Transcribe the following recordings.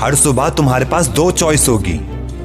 हर सुबह तुम्हारे पास दो चॉइस होगी।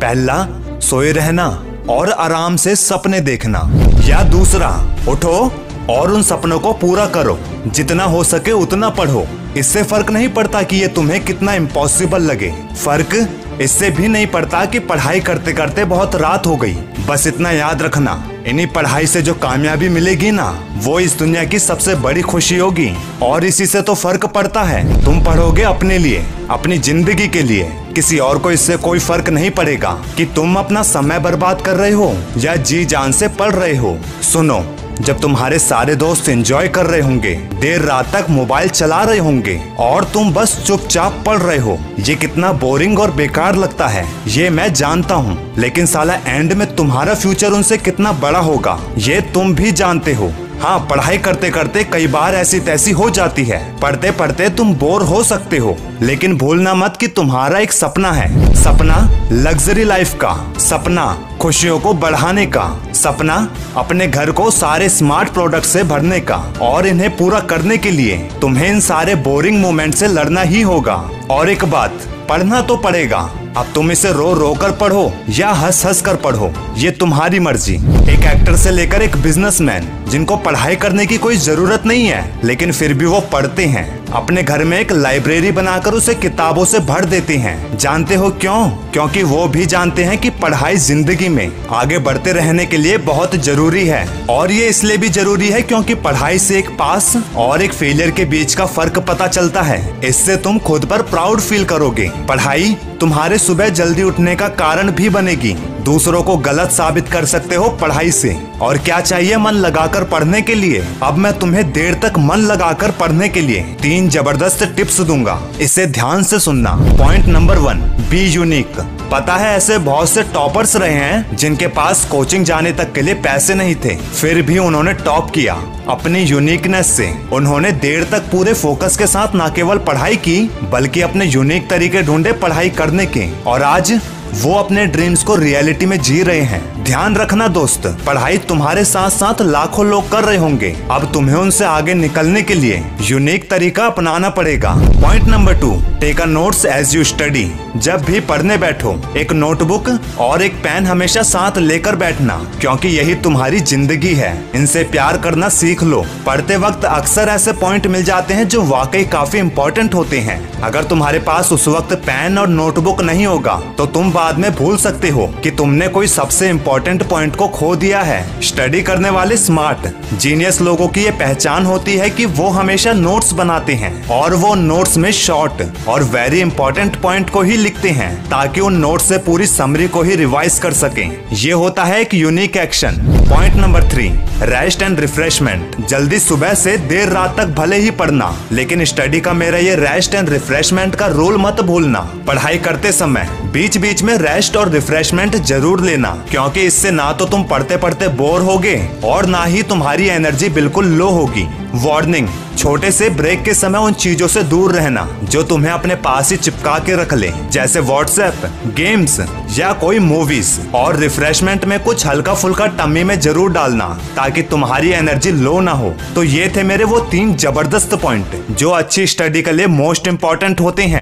पहला, सोए रहना और आराम से सपने देखना, या दूसरा, उठो और उन सपनों को पूरा करो। जितना हो सके उतना पढ़ो। इससे फर्क नहीं पड़ता कि ये तुम्हें कितना इम्पॉसिबल लगे। फर्क इससे भी नहीं पड़ता कि पढ़ाई करते करते बहुत रात हो गई। बस इतना याद रखना, इन्हीं पढ़ाई से जो कामयाबी मिलेगी ना, वो इस दुनिया की सबसे बड़ी खुशी होगी। और इसी से तो फर्क पड़ता है। तुम पढ़ोगे अपने लिए, अपनी जिंदगी के लिए। किसी और को इससे कोई फर्क नहीं पड़ेगा कि तुम अपना समय बर्बाद कर रहे हो या जी जान से पढ़ रहे हो। सुनो, जब तुम्हारे सारे दोस्त एंजॉय कर रहे होंगे, देर रात तक मोबाइल चला रहे होंगे और तुम बस चुपचाप पढ़ रहे हो, ये कितना बोरिंग और बेकार लगता है, ये मैं जानता हूँ। लेकिन साला एंड में तुम्हारा फ्यूचर उनसे कितना बड़ा होगा, ये तुम भी जानते हो। हाँ, पढ़ाई करते करते कई बार ऐसी तैसी हो जाती है। पढ़ते पढ़ते तुम बोर हो सकते हो, लेकिन भूलना मत कि तुम्हारा एक सपना है। सपना लग्जरी लाइफ का, सपना खुशियों को बढ़ाने का, सपना अपने घर को सारे स्मार्ट प्रोडक्ट से भरने का। और इन्हें पूरा करने के लिए तुम्हें इन सारे बोरिंग मोमेंट से लड़ना ही होगा। और एक बात, पढ़ना तो पड़ेगा। अब तुम इसे रो रो कर पढ़ो या हंस हंस कर पढ़ो, ये तुम्हारी मर्जी। एक एक्टर से लेकर एक बिजनेसमैन, जिनको पढ़ाई करने की कोई जरूरत नहीं है, लेकिन फिर भी वो पढ़ते हैं। अपने घर में एक लाइब्रेरी बनाकर उसे किताबों से भर देते हैं। जानते हो क्यों? क्योंकि वो भी जानते हैं कि पढ़ाई जिंदगी में आगे बढ़ते रहने के लिए बहुत जरूरी है। और ये इसलिए भी जरूरी है क्योंकि पढ़ाई से एक पास और एक फेलियर के बीच का फर्क पता चलता है। इससे तुम खुद पर प्राउड फील करोगे। पढ़ाई तुम्हारे सुबह जल्दी उठने का कारण भी बनेगी। दूसरों को गलत साबित कर सकते हो पढ़ाई से। और क्या चाहिए मन लगाकर पढ़ने के लिए? अब मैं तुम्हें देर तक मन लगाकर पढ़ने के लिए 3 जबरदस्त टिप्स दूंगा। इसे ध्यान से सुनना। Point number 1, be unique. पता है ऐसे बहुत से टॉपर्स रहे हैं जिनके पास कोचिंग जाने तक के लिए पैसे नहीं थे, फिर भी उन्होंने टॉप किया अपनी यूनिकनेस से। उन्होंने देर तक पूरे फोकस के साथ न केवल पढ़ाई की, बल्कि अपने यूनिक तरीके ढूंढे पढ़ाई करने के। और आज वो अपने ड्रीम्स को रियलिटी में जी रहे हैं। ध्यान रखना दोस्त, पढ़ाई तुम्हारे साथ साथ लाखों लोग कर रहे होंगे। अब तुम्हें उनसे आगे निकलने के लिए यूनिक तरीका अपनाना पड़ेगा। Point number 2, take a notes as you study. जब भी पढ़ने बैठो, एक नोटबुक और एक पेन हमेशा साथ लेकर बैठना, क्योंकि यही तुम्हारी जिंदगी है। इनसे प्यार करना सीख लो। पढ़ते वक्त अक्सर ऐसे पॉइंट मिल जाते हैं जो वाकई काफी इम्पोर्टेंट होते हैं। अगर तुम्हारे पास उस वक्त पेन और नोटबुक नहीं होगा तो तुम बाद में भूल सकते हो कि तुमने कोई सबसे इम्पोर्टेंट पॉइंट को खो दिया है। स्टडी करने वाले स्मार्ट जीनियस लोगों की ये पहचान होती है कि वो हमेशा नोट्स बनाते हैं और वो नोट्स में शॉर्ट और वेरी इंपॉर्टेंट पॉइंट को ही लिखते हैं, ताकि उन नोट्स से पूरी समरी को ही रिवाइज कर सकें। ये होता है एक unique action. Point number 3, rest and refreshment. जल्दी सुबह से देर रात तक भले ही पढ़ना, लेकिन स्टडी का मेरा ये रेस्ट एंड रिफ्रेशमेंट का रूल मत भूलना। पढ़ाई करते समय बीच बीच में रेस्ट और रिफ्रेशमेंट जरूर लेना, क्योंकि इससे ना तो तुम पढ़ते पढ़ते बोर होगे और ना ही तुम्हारी एनर्जी बिल्कुल लो होगी। वार्निंग, छोटे से ब्रेक के समय उन चीजों से दूर रहना जो तुम्हें अपने पास ही चिपका के रख ले, जैसे व्हाट्सएप, गेम्स या कोई मूवीज। और रिफ्रेशमेंट में कुछ हल्का फुल्का टम्मी में जरूर डालना, ताकि तुम्हारी एनर्जी लो ना हो। तो ये थे मेरे वो 3 जबरदस्त पॉइंट जो अच्छी स्टडी के लिए मोस्ट इम्पोर्टेंट होते हैं।